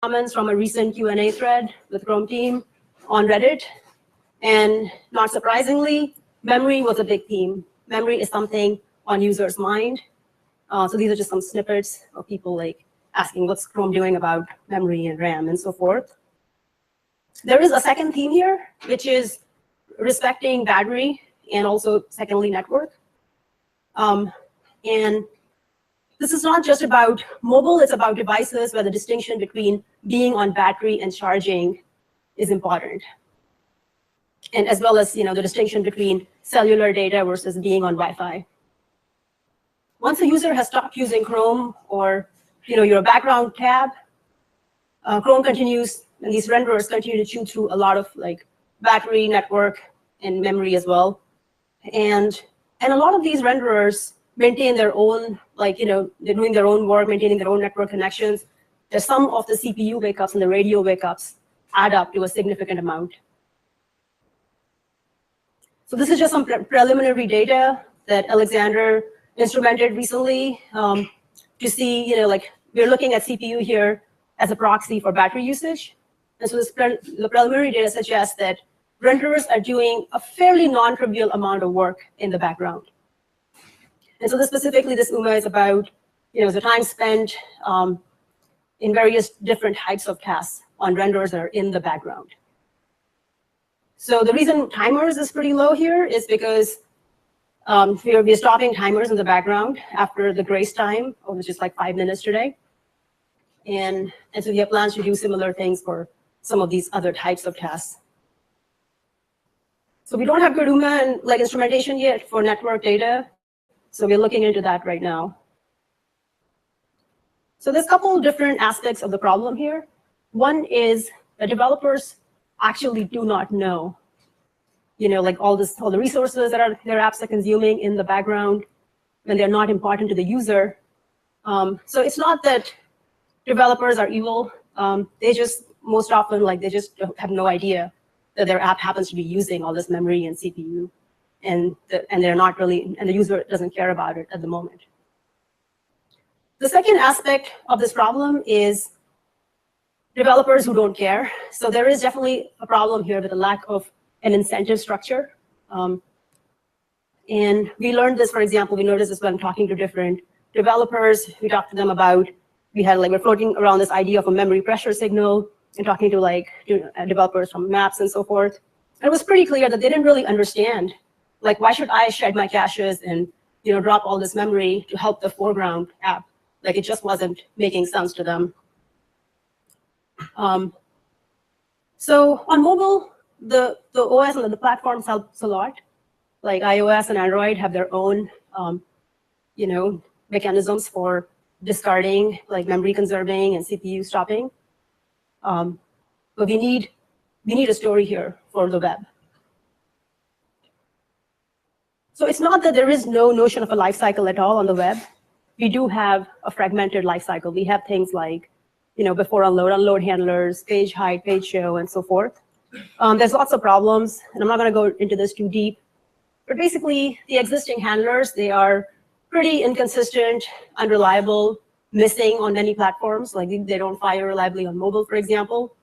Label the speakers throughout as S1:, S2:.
S1: comments from a recent Q&A thread with Chrome team on Reddit. And not surprisingly, memory was a big theme. Memory is something on users' mind. So these are just some snippets of people like asking what's Chrome doing about memory and RAM and so forth. There is a second theme here, which is respecting battery and also, secondly, network. And this is not just about mobile, it's about devices where the distinction between being on battery and charging is important. And as well as the distinction between cellular data versus being on Wi-Fi. Once a user has stopped using Chrome or your background tab, Chrome continues, and these renderers continue to chew through a lot of battery, network, and memory as well. And a lot of these renderers maintain their own, they're doing their own work, maintaining their own network connections. The sum of the CPU wake-ups and the radio wake-ups add up to a significant amount. So this is just some preliminary data that Alexander instrumented recently to see, we're looking at CPU here as a proxy for battery usage. And so the preliminary data suggests that renderers are doing a fairly non-trivial amount of work in the background. And so specifically, this UMA is about the time spent in various different types of tasks on renderers that are in the background. So the reason timers is pretty low here is because we're stopping timers in the background after the grace time, which is like 5 minutes today. And so we have plans to do similar things for some of these other types of tasks. So we don't have good UMA and instrumentation yet for network data. So we're looking into that right now. So there's a couple different aspects of the problem here. One is the developers actually do not know, all the resources that their apps are consuming in the background when they're not important to the user. So it's not that developers are evil. They just most often they just have no idea that their app happens to be using all this memory and CPU, and they're not really, and the user doesn't care about it at the moment. The second aspect of this problem is developers who don't care. So there is definitely a problem here with the lack of an incentive structure. And we learned this, for example, we noticed this when talking to different developers. We talked to them about, we're floating around this idea of a memory pressure signal and talking to developers from maps and so forth. And it was pretty clear that they didn't really understand, why should I shed my caches and drop all this memory to help the Foreground app? It just wasn't making sense to them. So on mobile, the OS and the platforms helps a lot. iOS and Android have their own, mechanisms for discarding, memory conserving and CPU stopping. But we need a story here for the web. So it's not that there is no notion of a lifecycle at all on the web. We do have a fragmented lifecycle. We have things like, before unload handlers, page hide, page show, and so forth. There's lots of problems, and I'm not going to go into this too deep. But basically, the existing handlers, they are pretty inconsistent, unreliable, missing on many platforms. They don't fire reliably on mobile, for example.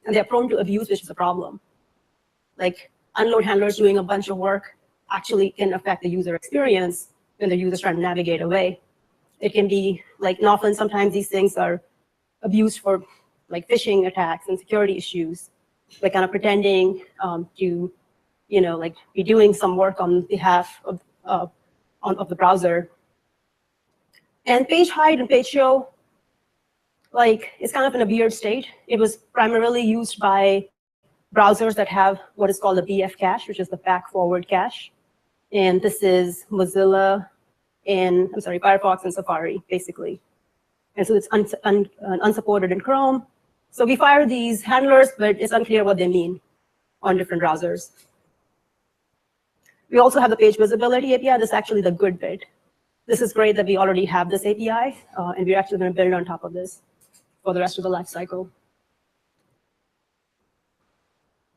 S1: And they're prone to abuse, which is a problem. Unload handlers doing a bunch of work actually can affect the user experience when the user's trying to navigate away. It can be, often sometimes these things are abused for phishing attacks and security issues, kind of pretending to, be doing some work on behalf of the browser. And page hide and page show, it's kind of in a weird state. It was primarily used by browsers that have what is called the BF cache, which is the back-forward cache. And this is Mozilla and, Firefox and Safari, basically. And so it's unsupported in Chrome. So we fire these handlers, but it's unclear what they mean on different browsers. We also have the page visibility API. This is actually the good bit. This is great that we already have this API, and we're actually going to build on top of this for the rest of the life cycle.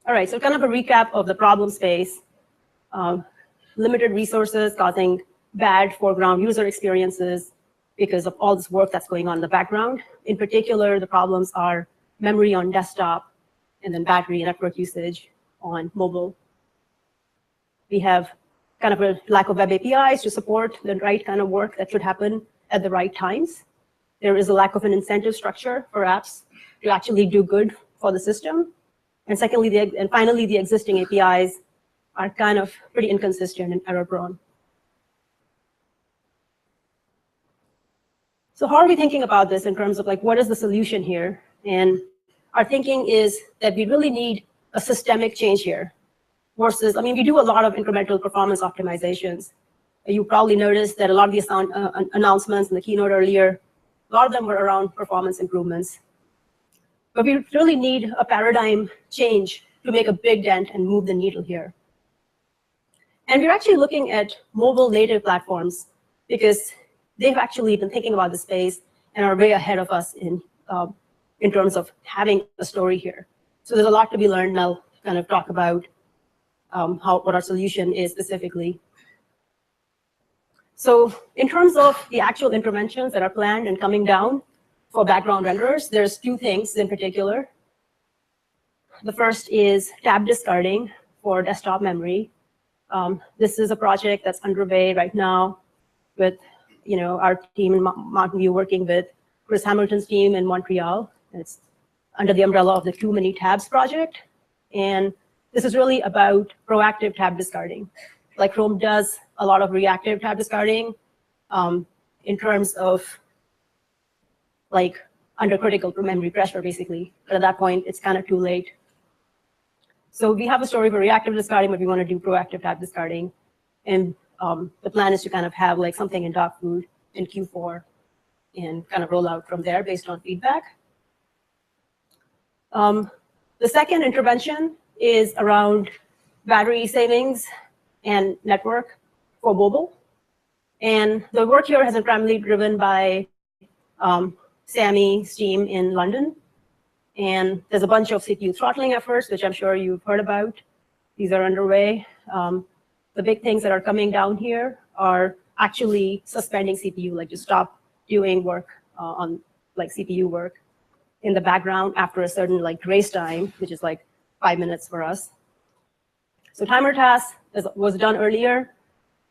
S1: All right, so kind of a recap of the problem space. Limited resources causing bad foreground user experiences because of all this work that's going on in the background. In particular, the problems are memory on desktop, and then battery and network usage on mobile. We have kind of a lack of web APIs to support the right kind of work that should happen at the right times. There is a lack of an incentive structure for apps to actually do good for the system. And secondly, and finally, the existing APIs are kind of pretty inconsistent and error-prone. So how are we thinking about this in terms of like, what is the solution here? And our thinking is that we really need a systemic change here versus, I mean, we do a lot of incremental performance optimizations. You probably noticed that a lot of the announcements in the keynote earlier, a lot of them were around performance improvements. But we really need a paradigm change to make a big dent and move the needle here. And we're actually looking at mobile native platforms because they've actually been thinking about the space and are way ahead of us in terms of having a story here. So there's a lot to be learned, and I'll kind of talk about what our solution is specifically. So in terms of the actual interventions that are planned and coming down for background renderers, there's two things in particular. The first is tab discarding for desktop memory. This is a project that's underway right now with our team in Mountain View working with Chris Hamilton's team in Montreal. It's under the umbrella of the Too Many Tabs project. And this is really about proactive tab discarding. Like Chrome does a lot of reactive tab discarding in terms of like under critical memory pressure, basically. But at that point, it's kind of too late. So we have a story for reactive discarding, but we want to do proactive tab discarding. And the plan is to kind of have like something in dog food in Q4 and kind of roll out from there based on feedback. The second intervention is around battery savings and network for mobile. And the work here has been primarily driven by Sammy's team in London. And there's a bunch of CPU throttling efforts, which I'm sure you've heard about. These are underway. The big things that are coming down here are actually suspending CPU, like to stop doing work on like CPU work in the background after a certain like grace time, which is like 5 minutes for us. So timer task was done earlier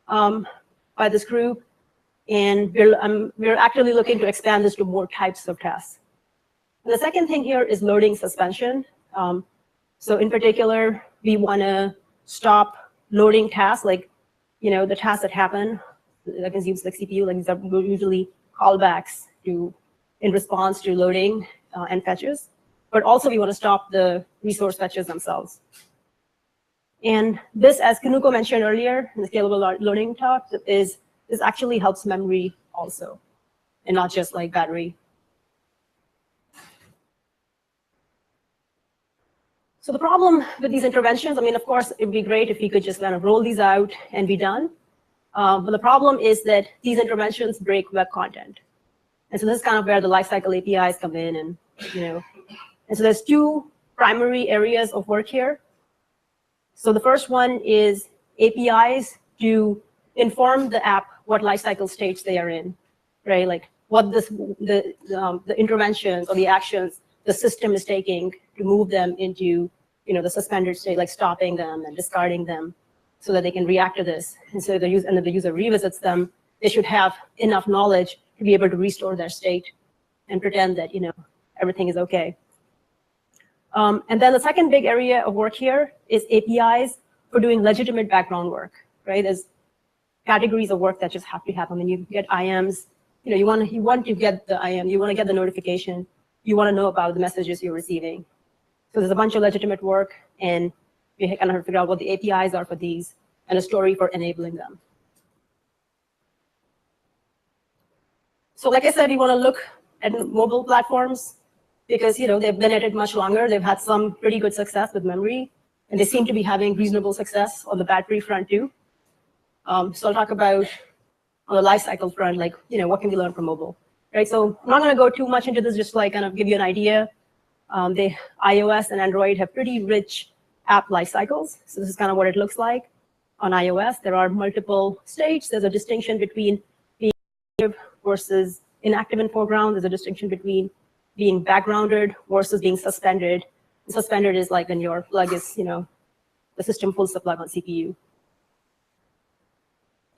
S1: by this group, and we're actively looking to expand this to more types of tasks. And the second thing here is loading suspension. So in particular, we want to stop loading tasks, like the tasks that happen that consumes like CPU, like these are usually callbacks in response to loading and fetches. But also we want to stop the resource fetches themselves. And this, as Kanuko mentioned earlier in the scalable learning talk, this actually helps memory also, and not just like battery. So the problem with these interventions, I mean, of course, it'd be great if we could just kind of roll these out and be done. But the problem is that these interventions break web content. And so this is kind of where the Lifecycle APIs come in, and and so there's two primary areas of work here. So the first one is APIs to inform the app what lifecycle states they are in, right? Like what the interventions or the actions the system is taking to move them into the suspended state, like stopping them and discarding them, so that they can react to this. And so if the user revisits them, they should have enough knowledge to be able to restore their state and pretend that everything is okay. And then the second big area of work here is APIs for doing legitimate background work, right? There's categories of work that just have to happen. When you get IMs, you want to get the IM, you want to get the notification, you want to know about the messages you're receiving. So there's a bunch of legitimate work, and we kind of figure out what the APIs are for these and a story for enabling them. So like I said, we want to look at mobile platforms because they've been at it much longer. They've had some pretty good success with memory, and they seem to be having reasonable success on the battery front too. So I'll talk about on the lifecycle front, like what can we learn from mobile, right? So I'm not going to go too much into this, just to like kind of give you an idea. The iOS and Android have pretty rich app lifecycles. So this is kind of what it looks like. On iOS, there are multiple states. There's a distinction between being active versus inactive in foreground. There's a distinction between being backgrounded versus being suspended. And suspended is like when your plug is, the system pulls the plug on CPU.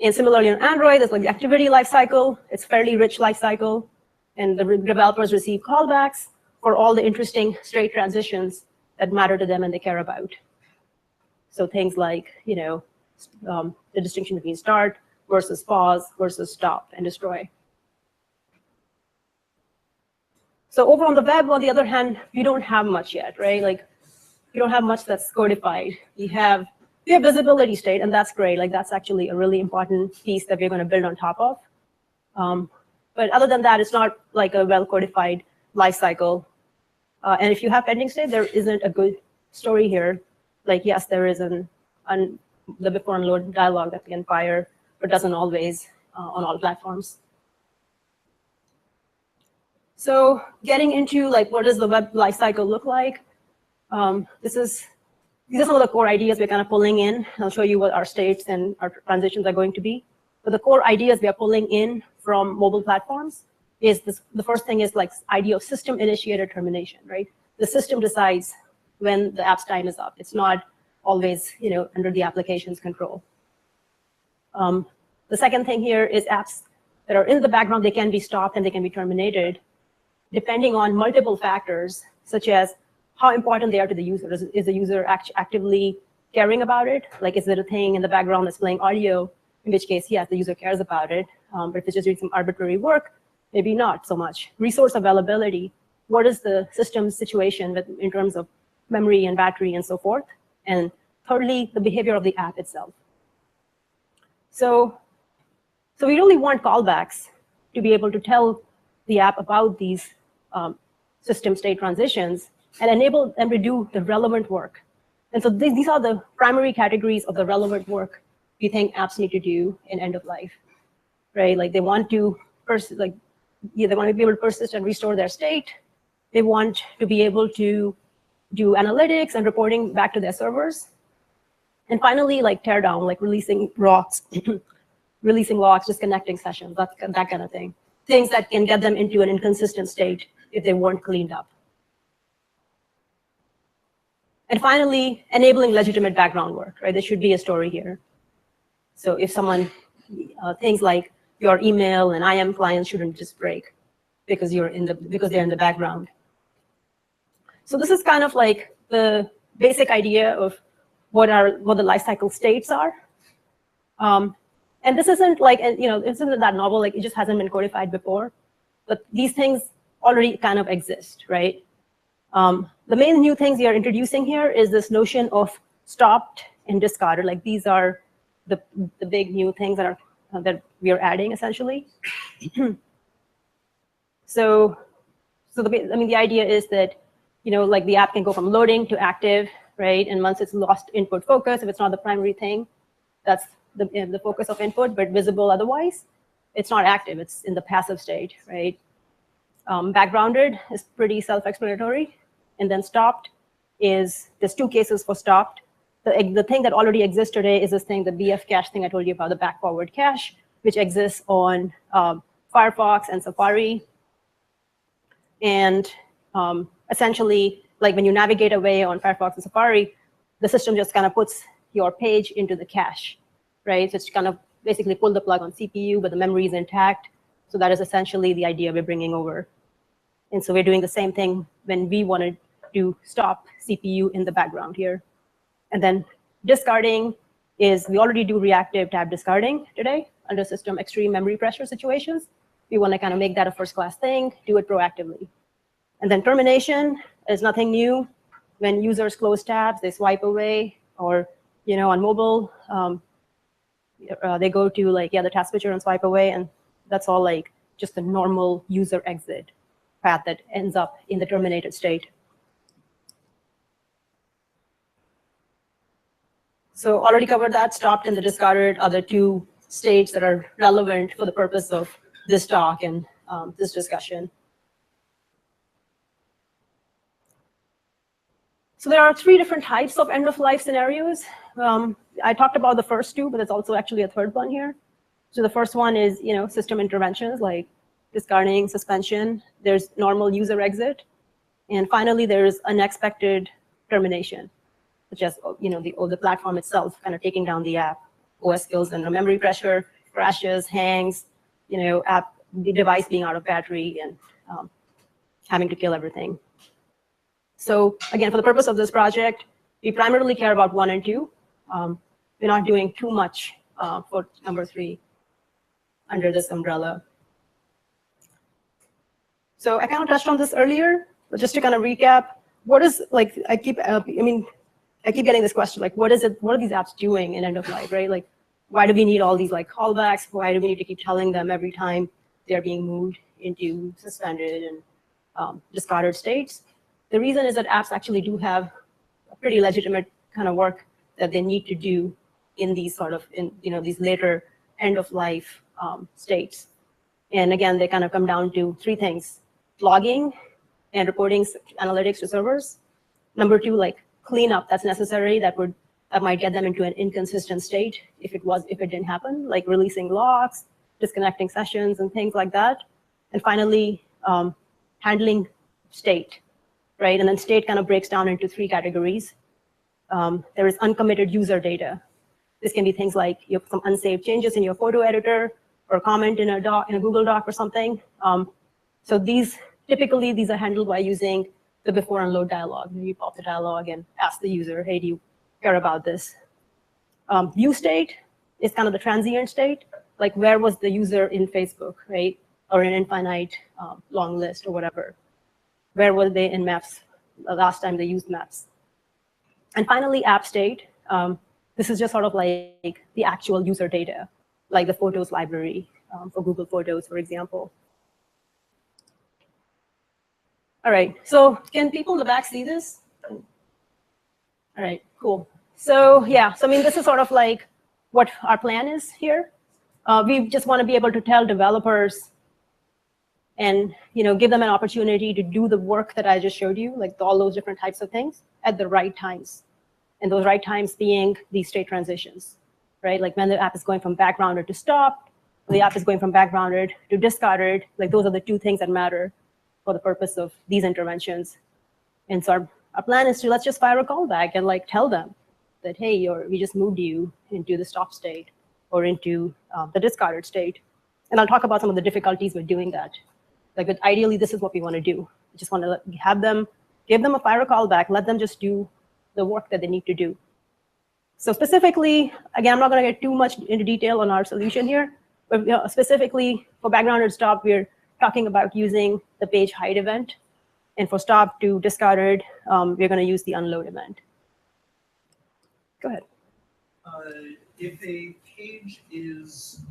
S1: And similarly on Android, there's like the activity lifecycle. It's fairly rich lifecycle. And the developers receive callbacks for all the interesting state transitions that matter to them and they care about. So things like, the distinction between start versus pause versus stop and destroy. So over on the web, on the other hand, we don't have much yet, right? Like, we don't have much that's codified. We have visibility state, and that's great. Like, that's actually a really important piece that we're going to build on top of. But other than that, it's not like a well-codified life cycle. And if you have pending state, there isn't a good story here. Like, yes, there is the before unload dialog that can fire, but doesn't always on all platforms. So getting into like what does the web lifecycle look like? These are some of the core ideas we're kind of pulling in. I'll show you what our states and our transitions are going to be. But the core ideas we are pulling in from mobile platforms is this. The first thing is like idea of system initiated termination, right? The system decides when the app's time is up. It's not always, under the application's control. The second thing here is apps that are in the background, they can be stopped and they can be terminated depending on multiple factors, such as how important they are to the user. Is the user actively caring about it? Like, is it a thing in the background that's playing audio? In which case, yes, the user cares about it. But if it's just doing some arbitrary work, maybe not so much. Resource availability. What is the system's situation in terms of memory and battery and so forth? And thirdly, the behavior of the app itself. So we really want callbacks to be able to tell the app about these system state transitions and enable them to do the relevant work. And so these are the primary categories of the relevant work we think apps need to do in end of life, right? Like they want to they want to be able to persist and restore their state. They want to be able to do analytics and reporting back to their servers. And finally, like tear down, like releasing rocks, releasing logs, disconnecting sessions, that kind of thing. Things that can get them into an inconsistent state if they weren't cleaned up. And finally, enabling legitimate background work, right? There should be a story here. So if someone, things like your email and IM clients shouldn't just break because they're in the background. So this is kind of like the basic idea of what the lifecycle states are. And this isn't like, it isn't that novel, like it just hasn't been codified before. But these things already kind of exist, right? The main new things we are introducing here is this notion of stopped and discarded. Like these are the big new things that we are adding essentially. So the idea is that like the app can go from loading to active, right? And once it's lost input focus, if it's not the primary thing, that's the focus of input, but visible otherwise, it's not active. It's in the passive state, right? Backgrounded is pretty self-explanatory. And then stopped there's two cases for stopped. The thing that already exists today is this thing, the BF cache thing I told you about, the back forward cache, which exists on Firefox and Safari. And essentially, like when you navigate away on Firefox and Safari, the system just kind of puts your page into the cache, right? So it's kind of basically pull the plug on CPU, but the memory is intact. So that is essentially the idea we're bringing over. And so we're doing the same thing when we wanted to stop CPU in the background here. And then discarding is, we already do reactive tab discarding today under system extreme memory pressure situations. We want to kind of make that a first-class thing, do it proactively. And then termination is nothing new. When users close tabs, they swipe away, or on mobile, they go to the task switcher and swipe away, and that's all like just a normal user exit path that ends up in the terminated state. So already covered that. Stopped and the discarded are the two states that are relevant for the purpose of this talk and this discussion. So there are three different types of end-of-life scenarios. I talked about the first two, but there's also actually a third one here. So the first one is, system interventions, like discarding, suspension. There's normal user exit. And finally, there's unexpected termination, such as the platform itself kind of taking down the app, OS skills and memory pressure, crashes, hangs, the device being out of battery and having to kill everything. So again, for the purpose of this project, we primarily care about 1 and 2. We're not doing too much for number 3 under this umbrella. So I kind of touched on this earlier, but just to kind of recap, what is I keep getting this question, what are these apps doing in end of life, right? Like, why do we need all these callbacks? Why do we need to keep telling them every time they're being moved into suspended and discarded states? The reason is that apps actually do have a pretty legitimate kind of work that they need to do in these these later end of life states. And again, they kind of come down to 3 things: logging and reporting analytics to servers. Number 2, cleanup that's necessary that might get them into an inconsistent state if it didn't happen, like releasing locks, disconnecting sessions, and things like that. And finally, handling state, right? And then state kind of breaks down into 3 categories. There is uncommitted user data. This can be things like you have some unsaved changes in your photo editor or a comment in a Google Doc or something. So typically these are handled by using the before unload dialog. You pop the dialog and ask the user, hey, do you care about this? View state is kind of the transient state, like where was the user in Facebook, right? Or in infinite long list or whatever. Where were they in maps the last time they used maps? And finally, app state. This is just sort of like the actual user data, like the photos library for Google Photos, for example. All right, so can people in the back see this? All right, cool. So yeah, this is sort of like what our plan is here. We just want to be able to tell developers and give them an opportunity to do the work that I just showed you, like all those different types of things at the right times. And those right times being these state transitions, right? Like when the app is going from backgrounded to stopped, the app is going from backgrounded to discarded, like those are the 2 things that matter for the purpose of these interventions. And so our plan is to let's just fire a callback and tell them that, hey, we just moved you into the stop state or into the discarded state. And I'll talk about some of the difficulties with doing that. But ideally, this is what we want to do. We just want to give them a fire a callback, let them just do the work that they need to do. So specifically, again, I'm not going to get too much into detail on our solution here, but specifically for backgrounded stop, we're talking about using the page hide event. And for stop to discarded, we're going to use the unload event. Go ahead.
S2: If a page is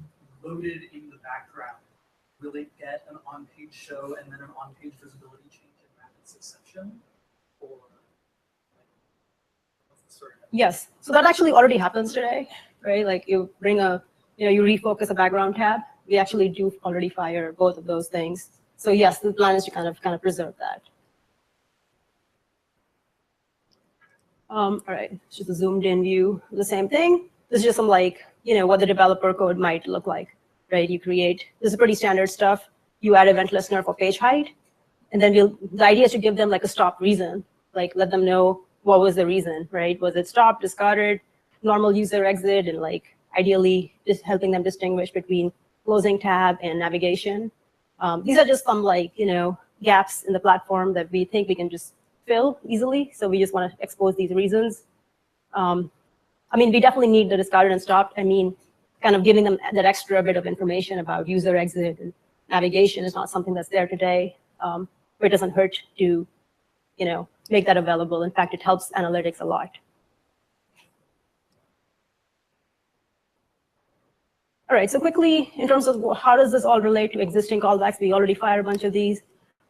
S2: loaded in the background, will it get an on-page show and then an on-page visibility change in rapid succession? Or what's the story?
S1: Yes. So that actually already happens today, right? Like you bring you refocus a background tab. We actually do already fire both of those things. So yes, the plan is to kind of preserve that. All right, it's just a zoomed in view of the same thing. This is just some what the developer code might look like, right? You create, this is pretty standard stuff. You add event listener for page height. And then the idea is to give them a stop reason, let them know what was the reason, right? Was it stopped, discarded, normal user exit, and ideally just helping them distinguish between closing tab and navigation. These are just some gaps in the platform that we think we can just fill easily. So we just want to expose these reasons. We definitely need the discarded and stopped. Kind of giving them that extra bit of information about user exit and navigation is not something that's there today. But it doesn't hurt to, make that available. In fact, it helps analytics a lot. All right, so quickly, in terms of how does this all relate to existing callbacks, we already fired a bunch of these,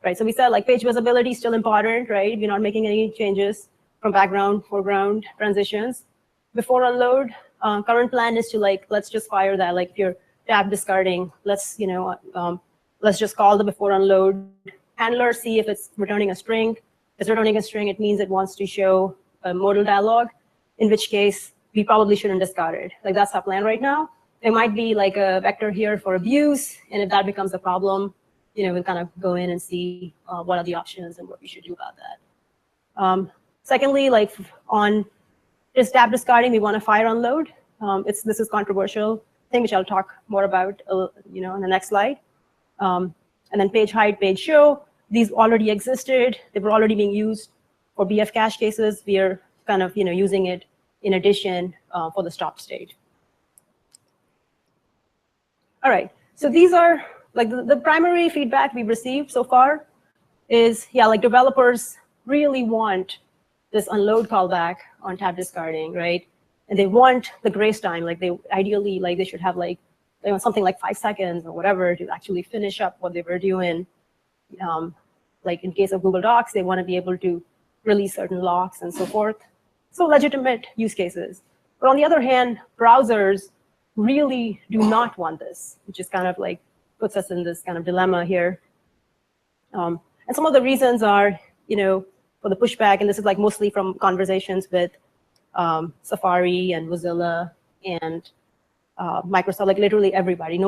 S1: right? So we said page visibility is still important, right? We're not making any changes from background, foreground transitions. Before unload, current plan is to let's just fire that. If you're tab discarding, let's just call the before unload handler, see if it's returning a string. If it's returning a string, it means it wants to show a modal dialog, in which case we probably shouldn't discard it. That's our plan right now. There might be a vector here for abuse, and if that becomes a problem, we'll kind of go in and see what are the options and what we should do about that. Secondly, like on just tab discarding, we want to fire unload. This is controversial thing, which I'll talk more about, on the next slide. And then page hide, page show. These already existed. They were already being used for BF cache cases. We are kind of, using it in addition for the stop state. All right. So these are like the primary feedback we've received so far is, like developers really want this unload callback on tab discarding, right? And they want the grace time. Like they ideally, like they should have like, something like 5 seconds or whatever to actually finish up what they were doing. Like in case of Google Docs, they want to be able to release certain locks and so forth. So legitimate use cases. But on the other hand, browsers really do not want this, which is kind of like puts us in this kind of dilemma here. And some of the reasons are, for the pushback, and this is like mostly from conversations with Safari and Mozilla and Microsoft, like literally everybody.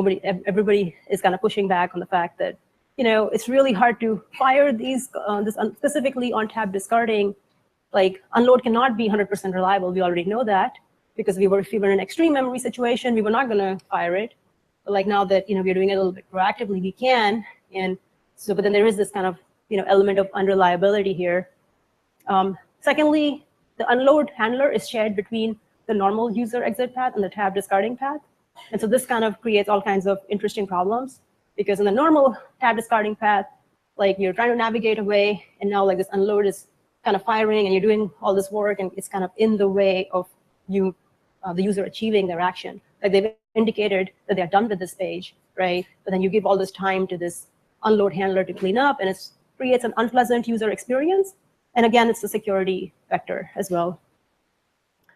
S1: Everybody is kind of pushing back on the fact that, it's really hard to fire these, specifically on tab discarding. Like unload cannot be 100% reliable. We already know that because if we were in an extreme memory situation, we were not going to fire it. But like now that, we're doing it a little bit proactively, we can. And so, but then there is this kind of, element of unreliability here. Secondly, the unload handler is shared between the normal user exit path and the tab discarding path. And so this kind of creates all kinds of interesting problems because in the normal tab discarding path, like you're trying to navigate away and now like this unload is kind of firing and you're doing all this work and it's kind of in the way of the user achieving their action. Like they've indicated that they're done with this page, right? But then you give all this time to this unload handler to clean up and it creates an unpleasant user experience. And again, it's a security vector as well.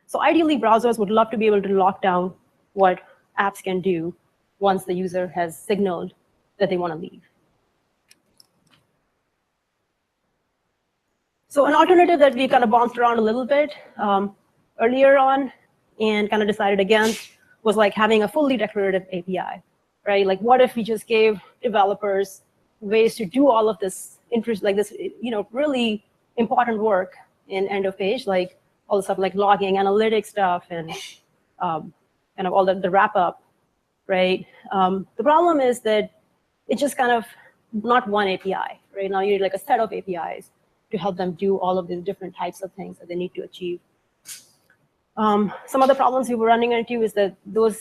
S1: So ideally, browsers would love to be able to lock down what apps can do once the user has signaled that they want to leave. So an alternative that we kind of bounced around a little bit earlier on and kind of decided against was like having a fully declarative API, right? Like what if we just gave developers ways to do all of this really important work in end of page, like all the stuff like logging, analytics stuff, and kind of all the wrap up, right? The problem is that it's just kind of not one API, right? Now you need like a set of APIs to help them do all of these different types of things that they need to achieve. Some of the problems we were running into is that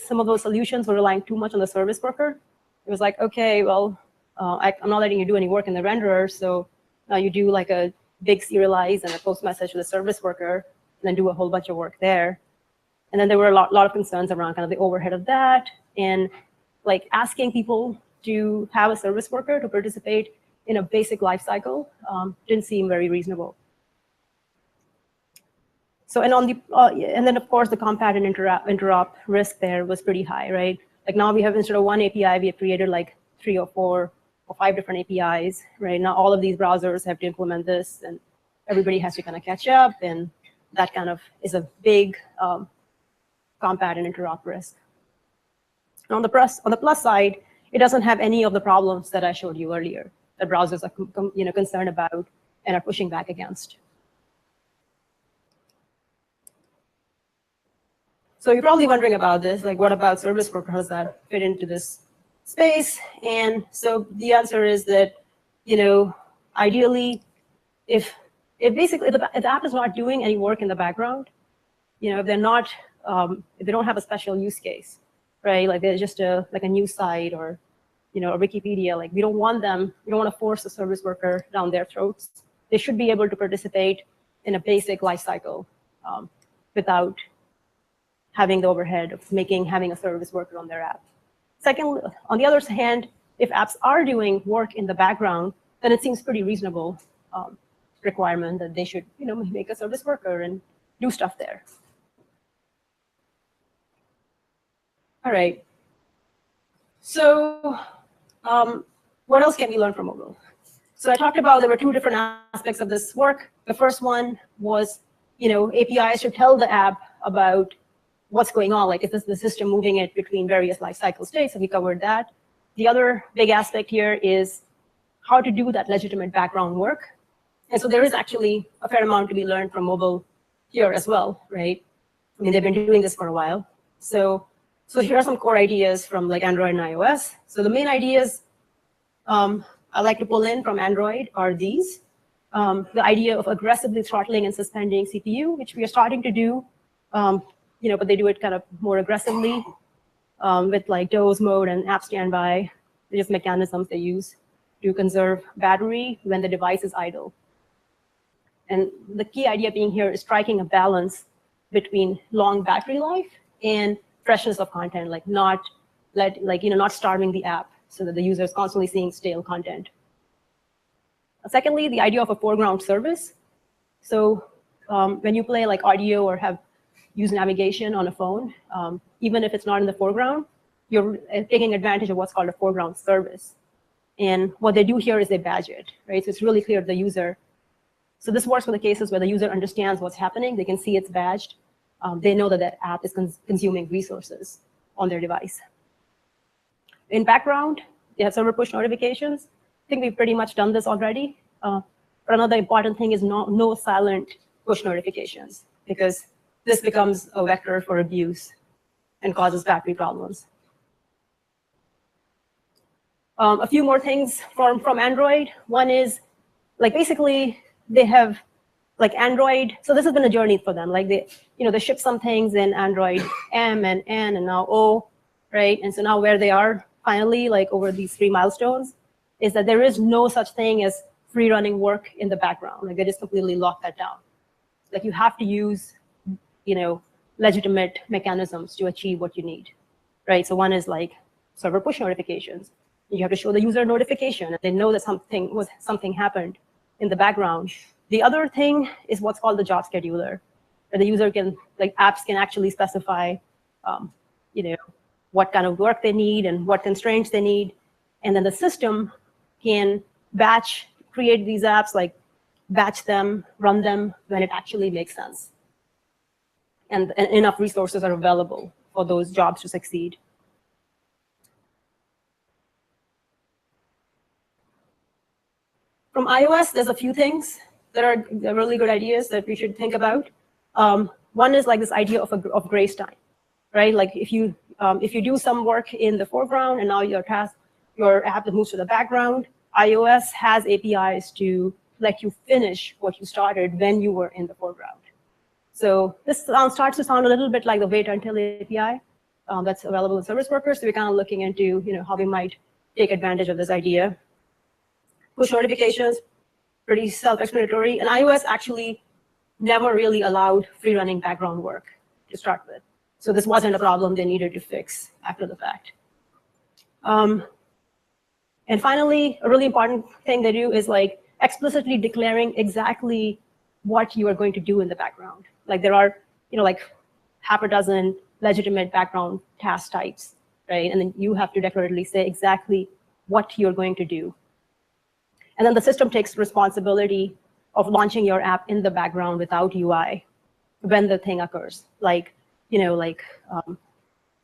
S1: some of those solutions were relying too much on the service worker. It was like, okay, well, I'm not letting you do any work in the renderer, so now you do like a big serialize and a post message to the service worker, and then do a whole bunch of work there. And then there were a lot of concerns around kind of the overhead of that, and like asking people to have a service worker to participate in a basic lifecycle didn't seem very reasonable. So and then of course the compat and interop risk there was pretty high, right? Like now we have, instead of one API, we have created like 3 or 4 or 5 different APIs, right? Now all of these browsers have to implement this, and everybody has to kind of catch up, and that kind of is a big compat and interop risk. And on the plus side, it doesn't have any of the problems that I showed you earlier that browsers are concerned about and are pushing back against. So you're probably wondering about this, like what about service workers that fit into this space? And so the answer is that, ideally, if basically the app is not doing any work in the background, if they're not, if they don't have a special use case, right? Like they're just like a news site or, a Wikipedia. Like we don't want to force a service worker down their throats. They should be able to participate in a basic lifecycle without having the overhead of having a service worker on their app. Second, on the other hand, if apps are doing work in the background, then it seems pretty reasonable requirement that they should, make a service worker and do stuff there. All right. So what else can we learn from mobile? So I talked about there were 2 different aspects of this work. The first one was, APIs should tell the app about what's going on, like is the system moving it between various lifecycle states, and we covered that. The other big aspect here is how to do that legitimate background work. And so there is actually a fair amount to be learned from mobile here as well, right? I mean, they've been doing this for a while. So here are some core ideas from like Android and iOS. So the main ideas I like to pull in from Android are these. The idea of aggressively throttling and suspending CPU, which we are starting to do, but they do it kind of more aggressively with like doze mode and app standby. They're just mechanisms they use to conserve battery when the device is idle. And the key idea being here is striking a balance between long battery life and freshness of content, like not starving the app so that the user is constantly seeing stale content. Secondly, the idea of a foreground service. So when you play like audio or use navigation on a phone, even if it's not in the foreground, you're taking advantage of what's called a foreground service. And what they do here is they badge it, right? So it's really clear to the user. So this works for the cases where the user understands what's happening. They can see it's badged. They know that that app is consuming resources on their device. In background, they have server push notifications. I think we've pretty much done this already. But another important thing is no silent push notifications, because this becomes a vector for abuse and causes battery problems. A few more things from Android. One is, like, basically they have like Android. So this has been a journey for them. Like they ship some things in Android M and N and now O, right? And so now where they are finally, like over these 3 milestones, is that there is no such thing as free running work in the background. Like they just completely lock that down. Like you have to use, legitimate mechanisms to achieve what you need, right? So one is like server push notifications. You have to show the user a notification, and they know that something happened in the background. The other thing is what's called the job scheduler, where the user can, like apps can actually specify, what kind of work they need and what constraints they need. And then the system can create these apps, like batch them, run them when it actually makes sense. And enough resources are available for those jobs to succeed. From iOS, there's a few things that are really good ideas that we should think about. One is like this idea of grace time, right? Like if you do some work in the foreground and now your app moves to the background, iOS has APIs to let you finish what you started when you were in the foreground. So this starts to sound a little bit like the wait until API that's available in service workers. So we're kind of looking into how we might take advantage of this idea. Push notifications, pretty self-explanatory. And iOS actually never really allowed free-running background work to start with. So this wasn't a problem they needed to fix after the fact. And finally, a really important thing they do is like explicitly declaring exactly what you are going to do in the background. Like there are, like half a dozen legitimate background task types, right? And then you have to declaratively say exactly what you're going to do. And then the system takes responsibility of launching your app in the background without UI when the thing occurs, like, the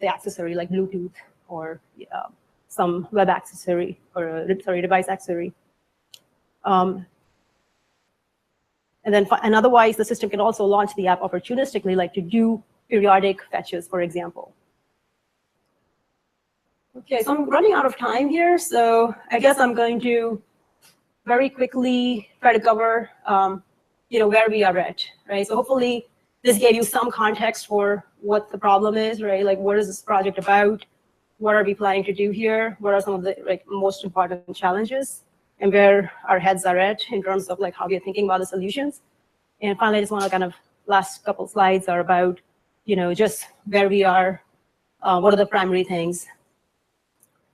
S1: accessory, like Bluetooth or some web accessory or device accessory. And otherwise, the system can also launch the app opportunistically, like to do periodic fetches, for example. Okay, so I'm running out of time here, so I guess I'm going to very quickly try to cover, where we are at, right? So hopefully this gave you some context for what the problem is, right? Like, what is this project about? What are we planning to do here? What are some of the most important challenges, and where our heads are at in terms of how we are thinking about the solutions? And finally, I just want to kind of last couple slides are about, just where we are, what are the primary things.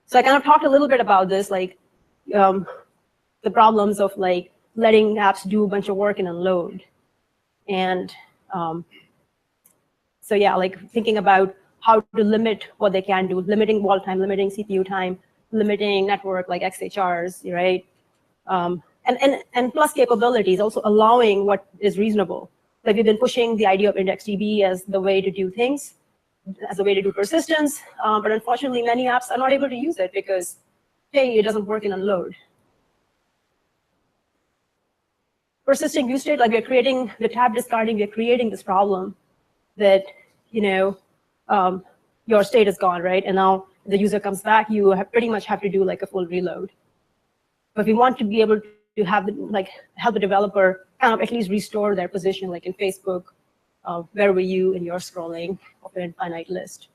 S1: So I kind of talked a little bit about this, the problems of letting apps do a bunch of work and unload. And so yeah, thinking about how to limit what they can do, limiting wall time, limiting CPU time, limiting network like XHRs, right? And plus capabilities, also allowing what is reasonable. Like we've been pushing the idea of IndexedDB as the way to do things, as a way to do persistence, but unfortunately many apps are not able to use it because, hey, it doesn't work in unload. persisting view state, like we're creating the tab discarding, we're creating this problem that, your state is gone, right? And now the user comes back, you pretty much have to do like a full reload. But we want to be able to have help the developer kind of at least restore their position, like in Facebook, where were you in your scrolling of an infinite list.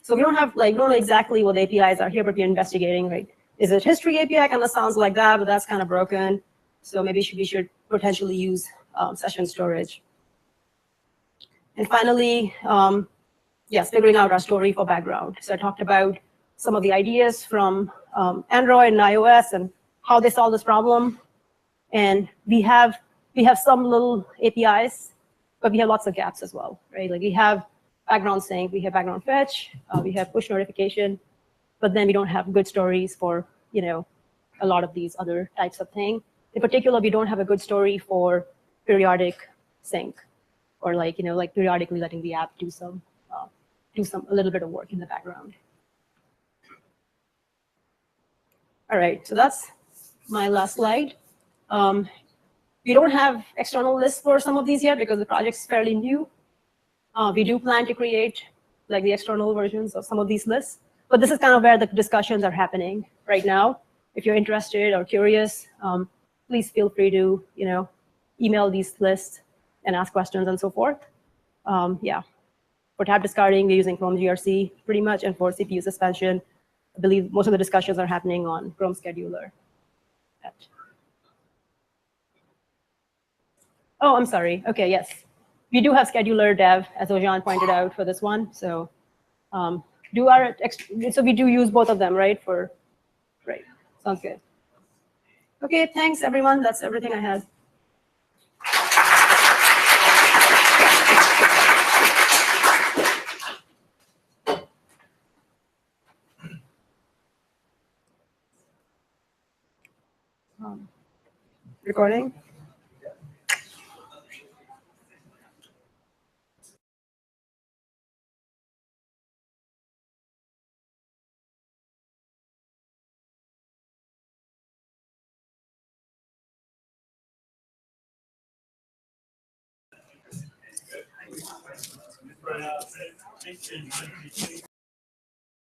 S1: So we don't know exactly what the APIs are here, but we're investigating, right? Is it history API? Kind of sounds like that, but that's kind of broken. So maybe we should potentially use session storage. And finally, yes, figuring out our story for background. So I talked about some of the ideas from Android and iOS and how they solve this problem. And we have some little APIs, but we have lots of gaps as well, right? Like we have background sync, we have background fetch, we have push notification, but then we don't have good stories for a lot of these other types of things. In particular, we don't have a good story for periodic sync, or like periodically letting the app do a little bit of work in the background. All right, so that's my last slide. We don't have external lists for some of these yet because the project's fairly new. We do plan to create like the external versions of some of these lists, but this is kind of where the discussions are happening right now. If you're interested or curious, please feel free to email these lists and ask questions and so forth. Yeah, for tab discarding, we're using Chrome GRC pretty much, and for CPU suspension, I believe most of the discussions are happening on Chrome Scheduler. Oh, I'm sorry. Okay, yes. We do have scheduler dev, as Ojan pointed out, for this one. So so we do use both of them, right? Right. Sounds good. Okay, thanks, everyone. That's everything I had. Recording?